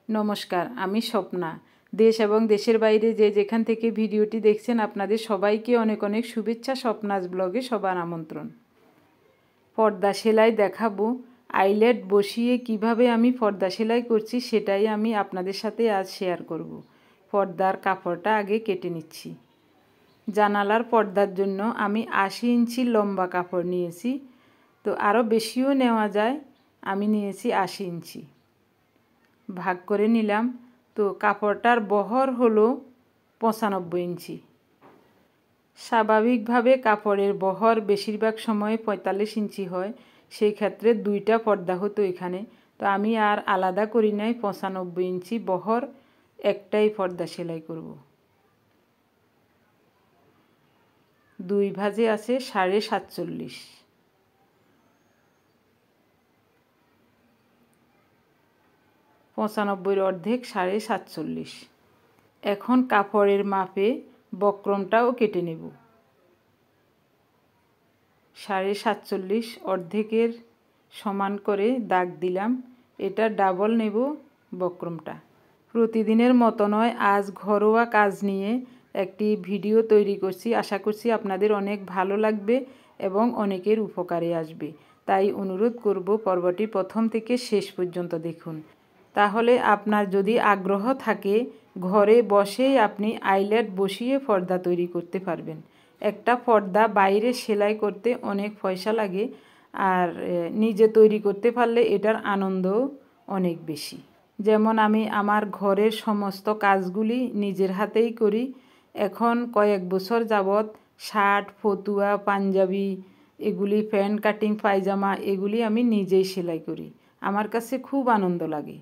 নমস্কার, আমি স্বপ্না। দেশ এবং দেশের বাইরে যে যেখান থেকে ভিডিওটি দেখছেন আপনাদের সবাইকে অনেক অনেক শুভেচ্ছা। স্বপ্নাজ ব্লগে সবার আমন্ত্রণ। পর্দা সেলাই দেখাবো। আইলেট বসিয়ে কিভাবে আমি পর্দা সেলাই করছি সেটাই আমি আপনাদের সাথে আজ শেয়ার করব। পর্দার কাপড়টা আগে কেটে নিচ্ছি। জানালার পর্দার জন্য আমি 80 ইঞ্চি লম্বা কাপড় নিয়েছি, তো আরও বেশিও নেওয়া যায়। আমি নিয়েছি 80 ইঞ্চি, ভাগ করে নিলাম। তো কাপড়টার বহর হলো 95 ইঞ্চি। স্বাভাবিকভাবে কাপড়ের বহর বেশিরভাগ সময় 45 ইঞ্চি হয়, সেই ক্ষেত্রে দুইটা পর্দা হতো এখানে। তো আমি আর আলাদা করি নাই, 95 ইঞ্চি বহর একটাই পর্দা সেলাই করব। দুই ভাঁজে আছে 47.5। 95 অর্ধেক 47.5। এখন কাপড়ের মাপে বক্রমটাও কেটে নেব। 47.5 অর্ধেকের সমান করে দাগ দিলাম। এটা ডাবল নেব বক্রমটা। প্রতিদিনের মতো নয়, আজ ঘরোয়া কাজ নিয়ে একটি ভিডিও তৈরি করছি। আশা করছি আপনাদের অনেক ভালো লাগবে এবং অনেকের উপকারে আসবে। তাই অনুরোধ করব পর্বটি প্রথম থেকে শেষ পর্যন্ত দেখুন। তাহলে আপনার যদি আগ্রহ থাকে, ঘরে বসেই আপনি আইলেট বসিয়ে পর্দা তৈরি করতে পারবেন। একটা পর্দা বাইরে সেলাই করতে অনেক পয়সা লাগে, আর নিজে তৈরি করতে পারলে এটার আনন্দও অনেক বেশি। যেমন আমি আমার ঘরের সমস্ত কাজগুলি নিজের হাতেই করি। এখন কয়েক বছর যাবৎ শার্ট, ফতুয়া, পাঞ্জাবি, এগুলি প্যান্ট কাটিং, পায়জামা, এগুলি আমি নিজেই সেলাই করি। আমার কাছে খুব আনন্দ লাগে।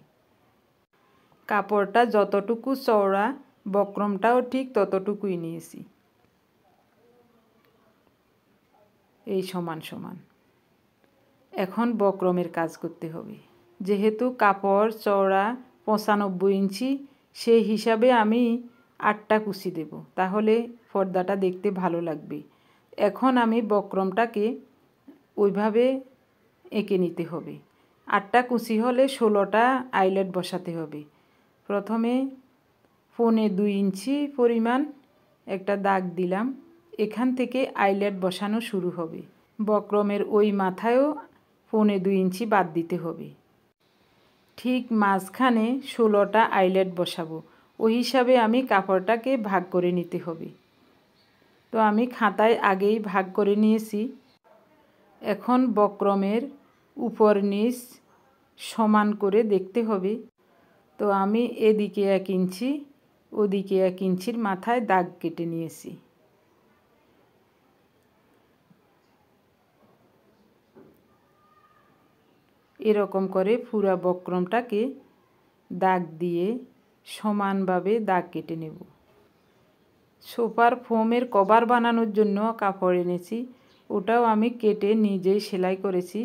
কাপড়টা যতটুকু চওড়া, বক্রমটাও ঠিক ততটুকুই নিয়েছি, এই সমান সমান। এখন বক্রমের কাজ করতে হবে। যেহেতু কাপড় চওড়া 95 ইঞ্চি, সেই হিসাবে আমি 8টা কুচি দেব, তাহলে পর্দাটা দেখতে ভালো লাগবে। এখন আমি বক্রমটাকে ওইভাবে এঁকে নিতে হবে। 8টা কুচি হলে 16টা আইলেট বসাতে হবে। প্রথমে 1.25 ইঞ্চি পরিমাণ একটা দাগ দিলাম। এখান থেকে আইলেট বসানো শুরু হবে। বক্রমের ওই মাথায়ও 1.25 ইঞ্চি বাদ দিতে হবে। ঠিক মাঝখানে 16টা আইলেট বসাবো। ওই হিসাবে আমি কাপড়টাকে ভাগ করে নিতে হবে। তো আমি খাতায় আগেই ভাগ করে নিয়েছি। এখন বক্রমের উপর নিচ সমান করে দেখতে হবে। তো আমি এদিকে 1 ইঞ্চি, ওদিকে 1 ইঞ্চির মাথায় দাগ কেটে নিয়েছি। এরকম করে পুরো বক্রমটাকে দাগ দিয়ে সমানভাবে দাগ কেটে নেব। সোফার ফোমের কভার বানানোর জন্য কাপড় এনেছি, ওটাও আমি কেটে নিজেই সেলাই করেছি।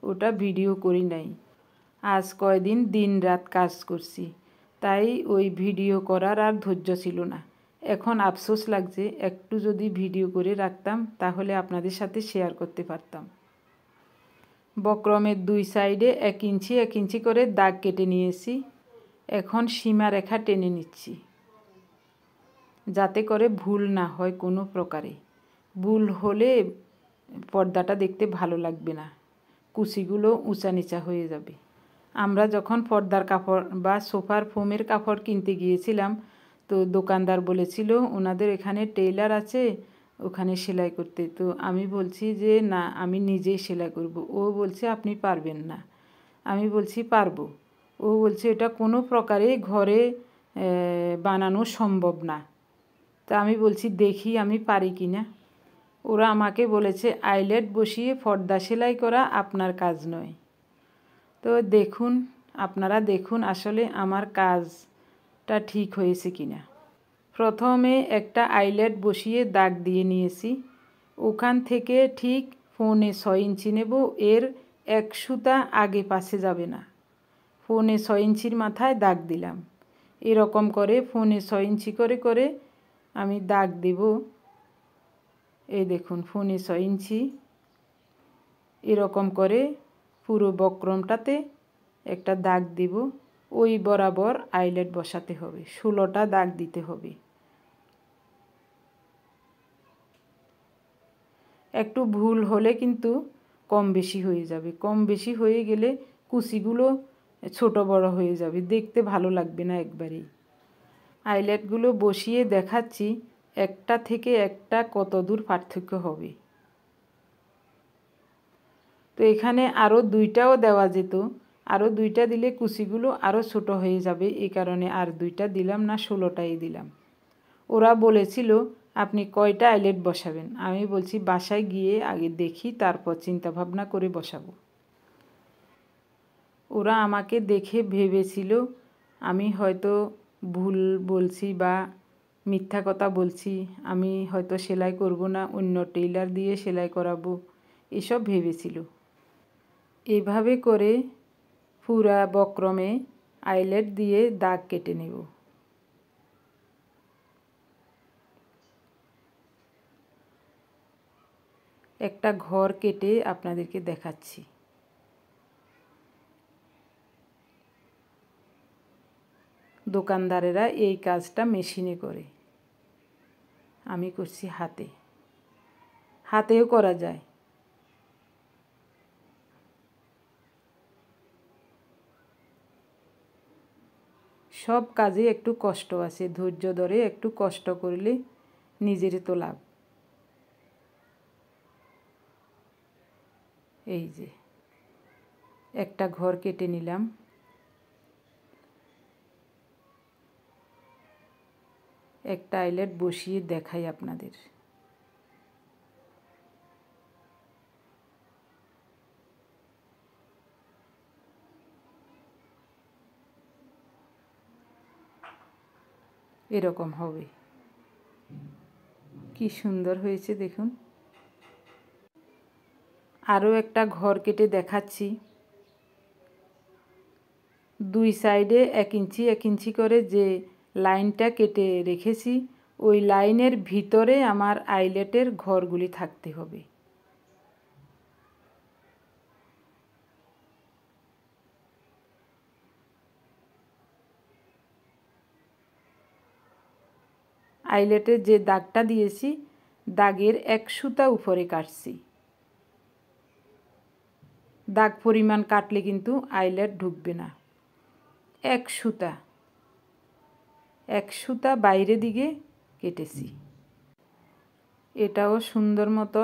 ওটা ভিডিও করি নাই। আজ কয়দিন দিন রাত কাজ করছি, তাই ওই ভিডিও করার আর ধৈর্য ছিল না। এখন আফসোস লাগছে, একটু যদি ভিডিও করে রাখতাম তাহলে আপনাদের সাথে শেয়ার করতে পারতাম। বক্রমের দুই সাইডে 1 ইঞ্চি 1 ইঞ্চি করে দাগ কেটে নিয়েছি। এখন সীমা রেখা টেনে নিচ্ছি, যাতে করে ভুল না হয় কোনো প্রকারে। ভুল হলে পর্দাটা দেখতে ভালো লাগবে না, কুচিগুলো উঁচা নিচা হয়ে যাবে। আমরা যখন পর্দার কাপড় বা সোফার ফোমের কাপড় কিনতে গিয়েছিলাম, তো দোকানদার বলেছিল ওনাদের এখানে টেইলার আছে, ওখানে সেলাই করতে। তো আমি বলছি যে না, আমি নিজেই সেলাই করব। ও বলছে আপনি পারবেন না। আমি বলছি পারবো। ও বলছে এটা কোনো প্রকারে ঘরে বানানো সম্ভব না। তা আমি বলছি দেখি আমি পারি কি না। ওরা আমাকে বলেছে আইলেট বসিয়ে পর্দা সেলাই করা আপনার কাজ নয়। তো দেখুন, আপনারা দেখুন আসলে আমার কাজটা ঠিক হয়েছে কি না। প্রথমে একটা আইলেট বসিয়ে দাগ দিয়ে নিয়েছি। ওখান থেকে ঠিক 1.25 ইঞ্চি নেব। এর 1 সুতা আগে পাশে যাবে না। 1.25 ইঞ্চির মাথায় দাগ দিলাম। এরকম করে 1.25 ইঞ্চি করে করে আমি দাগ দেব। এই দেখুন 1.25 ইঞ্চি। এরকম করে পুরো বক্রমটাতে একটা দাগ দেব। ওই বরাবর আইলেট বসাতে হবে, 16টা দাগ দিতে হবে। একটু ভুল হলে কিন্তু কম বেশি হয়ে যাবে, কম বেশি হয়ে গেলে কুচিগুলো ছোট বড় হয়ে যাবে, দেখতে ভালো লাগবে না একবারেই। আইলেটগুলো বসিয়ে দেখাচ্ছি একটা থেকে একটা কত দূর পার্থক্য হবে। তো এখানে আরও 2টাও দেওয়া যেত, আরও 2টা দিলে কুচিগুলো আরও ছোট হয়ে যাবে, এই কারণে আর 2টা দিলাম না, 16টাই দিলাম। ওরা বলেছিল আপনি কয়টা আইলেট বসাবেন, আমি বলছি বাসায় গিয়ে আগে দেখি, তারপর চিন্তা ভাবনা করে বসাবো। ওরা আমাকে দেখে ভেবেছিল আমি হয়তো ভুল বলছি বা মিথ্যা কথা বলছি, আমি হয়তো সেলাই করব না, অন্য টেইলার দিয়ে সেলাই করাবো, এসব ভেবেছিল। এভাবে করে পুরা বক্রমে আইলেট দিয়ে দাগ কেটে নেব। একটা ঘর কেটে আপনাদেরকে দেখাচ্ছি। দোকানদারেরা এই কাজটা মেশিনে করে, আমি করছি হাতে, হাতেও করা যায়। সব কাজে একটু কষ্ট আছে, ধৈর্য ধরে একটু কষ্ট করলে নিজেরই তো লাভ। এই যে একটা ঘর কেটে নিলাম। একটা আইলেট বসিয়ে দেখাই আপনাদের। এরকম হবে, কি সুন্দর হয়েছে দেখুন। আরও একটা ঘর কেটে দেখাচ্ছি। 2 সাইডে 1 ইঞ্চি 1 ইঞ্চি করে যে লাইনটা কেটে রেখেছি, ওই লাইনের ভিতরে আমার আইলেটের ঘরগুলি থাকতে হবে। আইলেটের যে দাগটা দিয়েছি, দাগের 1 সুতা উপরে কাটছি। দাগ পরিমাণ কাটলে কিন্তু আইলেট ঢুকবে না। 1 সুতা, 1 সুতা বাইরে দিকে কেটেছি। এটাও সুন্দর মতো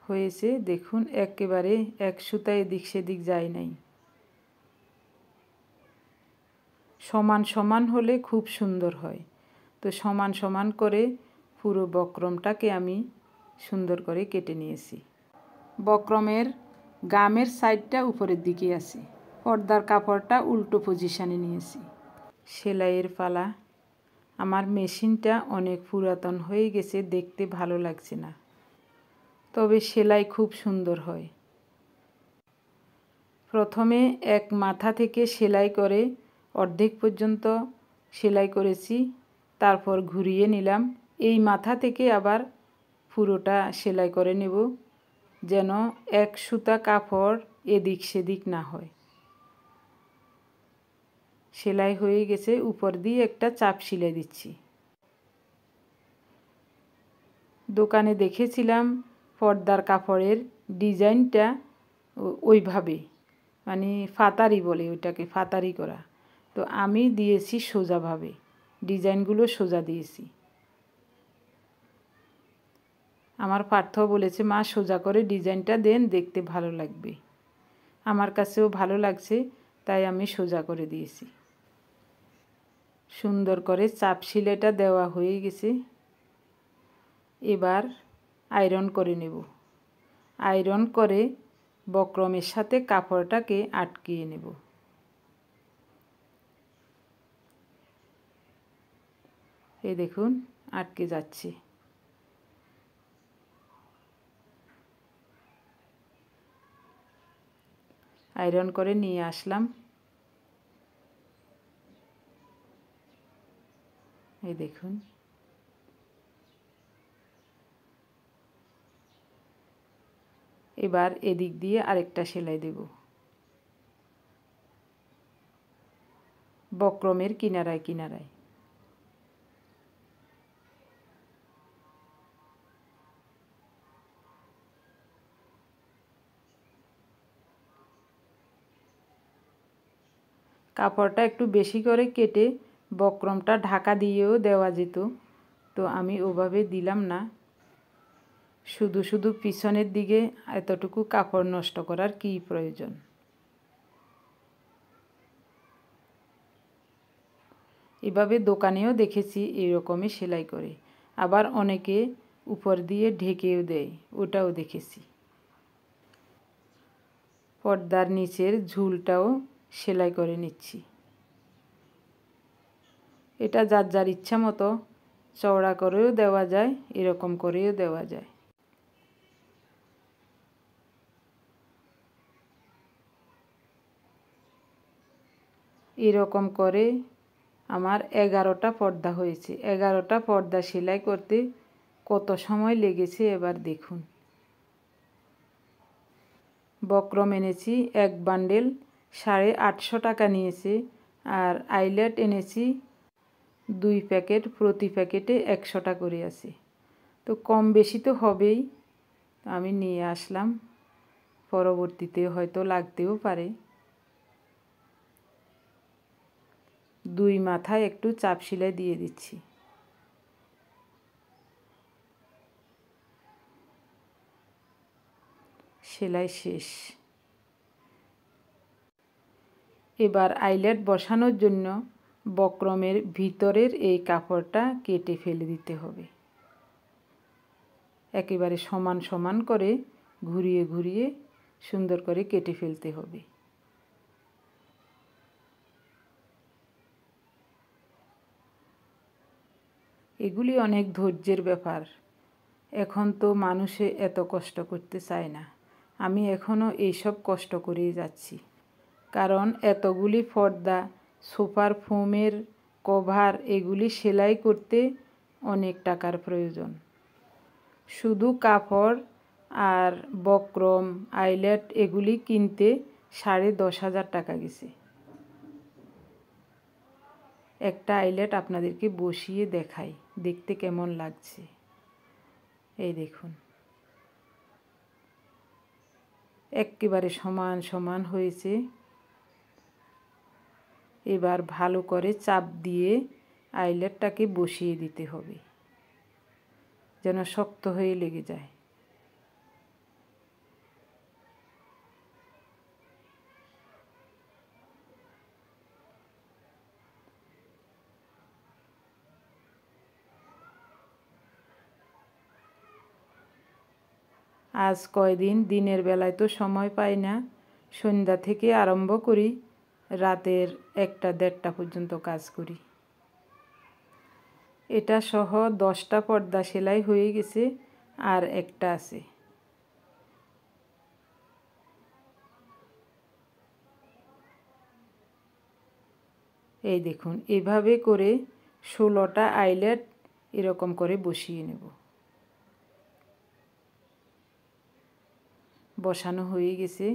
হয়েছে দেখুন, একেবারে 1 সুতা এদিক সেদিক যায় নাই। সমান সমান হলে খুব সুন্দর হয়। তো সমান সমান করে পুরো বক্রমটাকে আমি সুন্দর করে কেটে নিয়েছি। বক্রমের গামের সাইডটা উপরের দিকে আছে, পর্দার কাপড়টা উল্টো পজিশানে নিয়েছি। সেলাইয়ের পালা। আমার মেশিনটা অনেক পুরাতন হয়ে গেছে, দেখতে ভালো লাগছে না, তবে সেলাই খুব সুন্দর হয়। প্রথমে এক মাথা থেকে সেলাই করে অর্ধেক পর্যন্ত সেলাই করেছি, তারপর ঘুরিয়ে নিলাম। এই মাথা থেকে আবার পুরোটা সেলাই করে নেব, যেন 1 সুতা কাপড় এদিক সেদিক না হয়। সেলাই হয়ে গেছে, উপর দিয়ে একটা চাপ সেলাই দিচ্ছি। দোকানে দেখেছিলাম পর্দার কাপড়ের ডিজাইনটা ওইভাবে, মানে ফাতারি বলে ওইটাকে, ফাতারি করা। তো আমি দিয়েছি সোজাভাবে, ডিজাইনগুলো সোজা দিয়েছি। আমার পার্থ বলেছে মা সোজা করে ডিজাইনটা দেন, দেখতে ভালো লাগবে। আমার কাছেও ভালো লাগছে, তাই আমি সোজা করে দিয়েছি। সুন্দর করে চাপ সেলাইটা দেওয়া হয়ে গেছে। এবার আয়রন করে নেব। আয়রন করে বক্রমের সাথে কাপড়টাকে আটকিয়ে নেব। এই দেখুন আটকে যাচ্ছে। আয়রন করে নিয়ে আসলাম। এই দেখুন, এবার এদিক দিয়ে আরেকটা সেলাই দেব। বক্রমের কিনারায় কিনারায়। কাপড়টা একটু বেশি করে কেটে বক্রমটা ঢাকা দিয়েও দেওয়া যেত, তো আমি ওভাবে দিলাম না। শুধু শুধু পিছনের দিকে এতটুকু কাপড় নষ্ট করার কী প্রয়োজন। এভাবে দোকানেও দেখেছি এরকমই সেলাই করে, আবার অনেকে উপর দিয়ে ঢেকেও দেয়, ওটাও দেখেছি। পর্দার নিচের ঝুলটাও সেলাই করে নিচ্ছি। এটা যার যার ইচ্ছা মতো চওড়া করেও দেওয়া যায়, এরকম করেও দেওয়া যায়। এরকম করে আমার 11টা পর্দা হয়েছে। 11টা পর্দা সেলাই করতে কত সময় লেগেছে এবার দেখুন। বক্রম এনেছি এক বান্ডেল, 850 টাকা নিয়েছে। আর আইলেট এনেছি 2 প্যাকেট, প্রতি প্যাকেটে 100টা করে আছে। তো কম বেশি তো হবেই, আমি নিয়ে আসলাম, পরবর্তীতে হয়তো লাগতেও পারে। 2 মাথায় একটু চাপ সেলাই দিয়ে দিচ্ছি। সেলাই শেষ। এবার আইলেট বসানোর জন্য বক্রমের ভিতরের এই কাপড়টা কেটে ফেলে দিতে হবে। একেবারে সমান সমান করে ঘুরিয়ে ঘুরিয়ে সুন্দর করে কেটে ফেলতে হবে। এগুলি অনেক ধৈর্যের ব্যাপার। এখন তো মানুষে এত কষ্ট করতে চায় না। আমি এখনও এইসব কষ্ট করেই যাচ্ছি, কারণ এতগুলি পর্দা, সোফার ফোমের কভার, এগুলি সেলাই করতে অনেক টাকার প্রয়োজন। শুধু কাপড় আর বক্রম, আইলেট এগুলি কিনতে 10,500 টাকা গেছে। একটা আইলেট আপনাদেরকে বসিয়ে দেখাই, দেখতে কেমন লাগছে। এই দেখুন, একেবারে সমান সমান হয়েছে। এবার ভালো করে চাপ দিয়ে আইলেটটাকে বসিয়ে দিতে হবে, যেন শক্ত হয়ে লেগে যায়। আজ কয়দিন দিনের বেলায় তো সময় পাই না, সন্ধ্যা থেকে আরম্ভ করি, রাতের 1টা-1:30টা পর্যন্ত কাজ করি। এটা সহ 10টা পর্দা সেলাই হয়ে গেছে, আর একটা আছে। এই দেখুন, এভাবে করে 16টা আইলেট এরকম করে বসিয়ে নেব। বসানো হয়ে গেছে,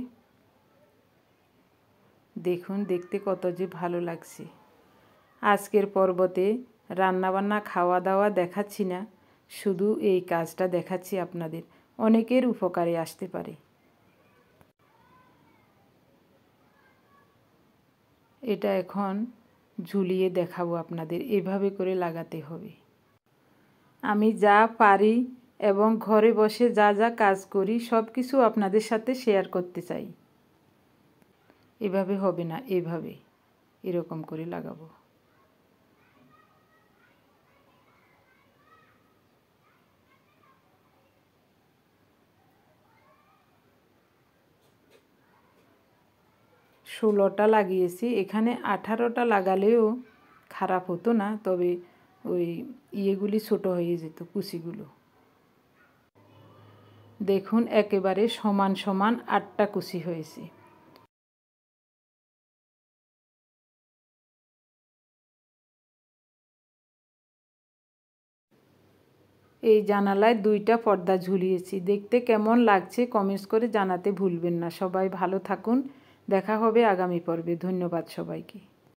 দেখুন দেখতে কত যে ভালো লাগছে। আজকের পর্বতে রান্নাবান্না খাওয়া দাওয়া দেখাচ্ছি না, শুধু এই কাজটা দেখাচ্ছি আপনাদের, অনেকের উপকারে আসতে পারে। এটা এখন ঝুলিয়ে দেখাবো আপনাদের, এভাবে করে লাগাতে হবে। আমি যা পারি এবং ঘরে বসে যা যা কাজ করি সব কিছু আপনাদের সাথে শেয়ার করতে চাই। এভাবে হবে না, এভাবে এরকম করে লাগাবো। ষোলোটা লাগিয়েছি, এখানে 18টা লাগালেও খারাপ হতো না, তবে ওই ইয়েগুলি ছোটো হয়ে যেত, কুচিগুলো। দেখুন একেবারে সমান সমান 8টা কুচি হয়েছে। এই জানালায় 2টা পর্দা ঝুলিয়েছি, দেখতে কেমন লাগছে কমেন্টস করে জানাতে ভুলবেন না। সবাই ভালো থাকুন, দেখা হবে আগামী পর্বে। ধন্যবাদ সবাইকে।